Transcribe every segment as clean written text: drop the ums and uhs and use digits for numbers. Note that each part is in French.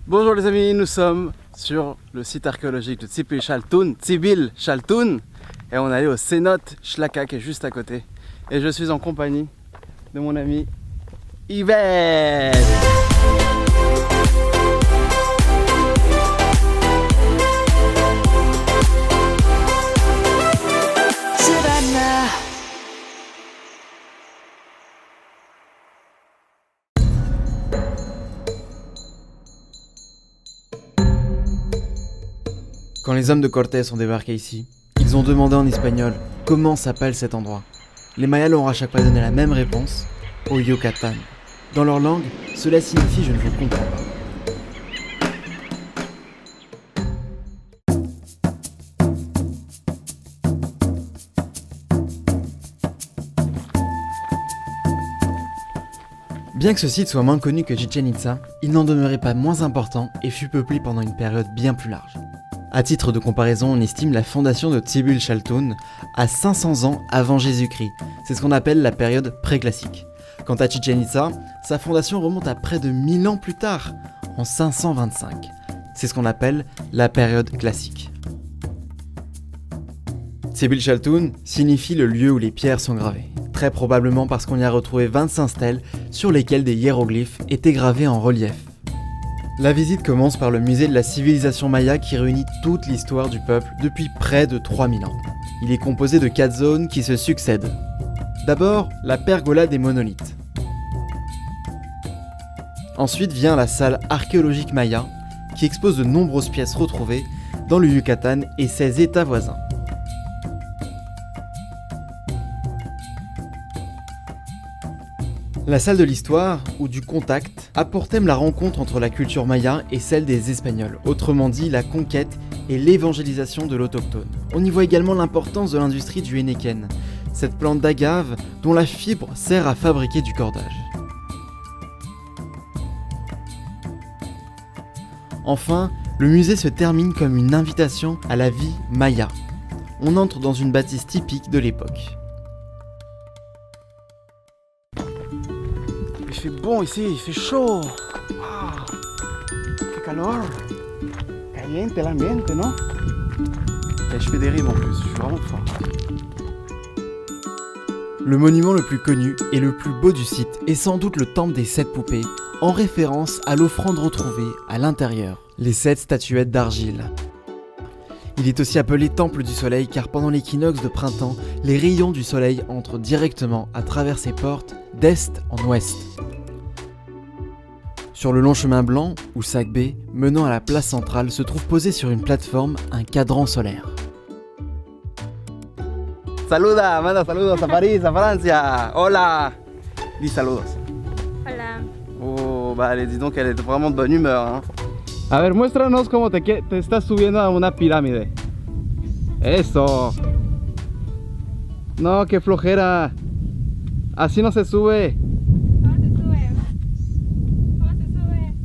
Bonjour les amis, nous sommes sur le site archéologique de Tsibil Chaltun et on est allé au cénote Shlaka qui est juste à côté. Et je suis en compagnie de mon ami Yvette. Quand les hommes de Cortés ont débarqué ici, ils ont demandé en espagnol comment s'appelle cet endroit. Les Mayas leur ont à chaque fois donné la même réponse, au Yucatan. Dans leur langue, cela signifie « je ne vous comprends pas ». Bien que ce site soit moins connu que Chichén Itzá, il n'en demeurait pas moins important et fut peuplé pendant une période bien plus large. À titre de comparaison, on estime la fondation de Tsibil Chaltun à 500 ans avant Jésus-Christ. C'est ce qu'on appelle la période préclassique. Quant à Chichén Itzá, sa fondation remonte à près de 1000 ans plus tard, en 525. C'est ce qu'on appelle la période classique. Tsibil Chaltun signifie le lieu où les pierres sont gravées. Très probablement parce qu'on y a retrouvé 25 stèles sur lesquelles des hiéroglyphes étaient gravés en relief. La visite commence par le musée de la civilisation maya qui réunit toute l'histoire du peuple depuis près de 3000 ans. Il est composé de 4 zones qui se succèdent. D'abord, la pergola des monolithes. Ensuite vient la salle archéologique maya qui expose de nombreuses pièces retrouvées dans le Yucatan et ses états voisins. La salle de l'histoire, ou du contact, a pour thème la rencontre entre la culture maya et celle des Espagnols, autrement dit la conquête et l'évangélisation de l'autochtone. On y voit également l'importance de l'industrie du Heineken, cette plante d'agave dont la fibre sert à fabriquer du cordage. Enfin, le musée se termine comme une invitation à la vie maya. On entre dans une bâtisse typique de l'époque. Il fait bon ici, il fait chaud. Wow. Qué calor. Caliente l'ambiente, non? Et je fais des rimes en plus, je suis vraiment fort. Le monument le plus connu et le plus beau du site est sans doute le temple des 7 poupées, en référence à l'offrande retrouvée à l'intérieur, les 7 statuettes d'argile. Il est aussi appelé temple du soleil car pendant l'équinoxe de printemps, les rayons du soleil entrent directement à travers ses portes d'est en ouest. Sur le long chemin blanc, ou Sac-B, menant à la place centrale, se trouve posé sur une plateforme un cadran solaire. Saluda, manda saludos a París, a Francia. Hola. Dis saludos. Hola. Oh, vale, dis donc, elle est vraiment de bonne humeur, hein. A ver, muéstranos cómo te estás subiendo a una pirámide. Eso. No, qué flojera. Así no se sube. ¿Cómo se sube? ¿Cómo se sube?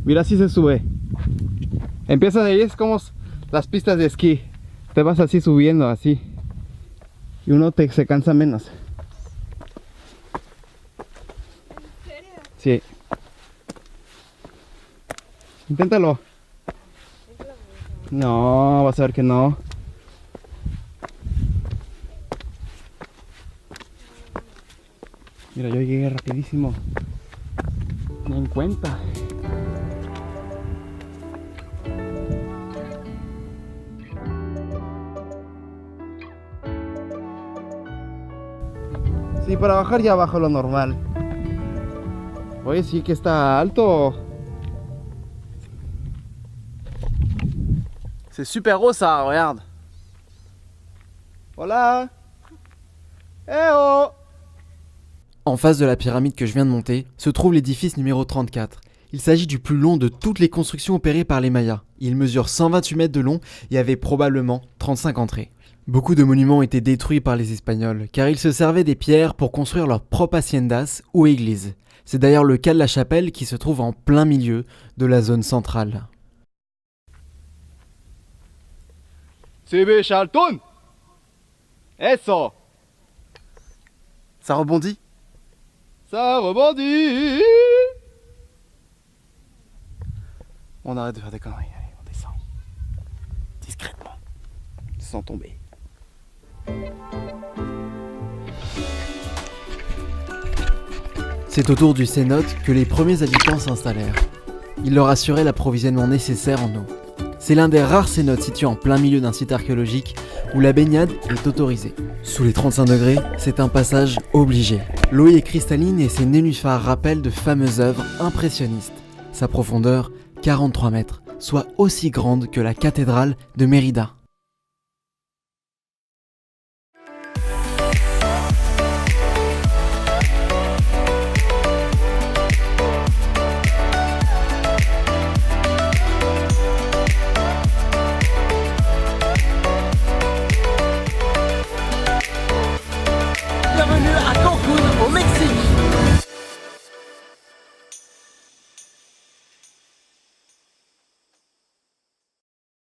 Mira, así se sube. Empiezas ahí, es como las pistas de esquí. Te vas así subiendo, así. Y uno se cansa menos. ¿En serio? Sí. Inténtalo. No, vas a ver que no. Mira, yo llegué rapidísimo. Ni en cuenta. Sí, para bajar ya bajo lo normal. Oye, sí que está alto. C'est super haut ça, regarde. Hola. Eh oh. En face de la pyramide que je viens de monter, se trouve l'édifice numéro 34. Il s'agit du plus long de toutes les constructions opérées par les Mayas. Il mesure 128 mètres de long et avait probablement 35 entrées. Beaucoup de monuments ont été détruits par les Espagnols, car ils se servaient des pierres pour construire leurs propres haciendas ou églises. C'est d'ailleurs le cas de la chapelle qui se trouve en plein milieu de la zone centrale. Tsibil Chaltun. Eso. Ça rebondit. Ça rebondit. On arrête de faire des conneries, allez, on descend. Discrètement. Sans tomber. C'est autour du cénote que les premiers habitants s'installèrent. Ils leur assuraient l'approvisionnement nécessaire en eau. C'est l'un des rares cénotes situés en plein milieu d'un site archéologique où la baignade est autorisée. Sous les 35 degrés, c'est un passage obligé. L'eau y est cristalline et ses nénuphars rappellent de fameuses œuvres impressionnistes. Sa profondeur, 43 mètres, soit aussi grande que la cathédrale de Mérida.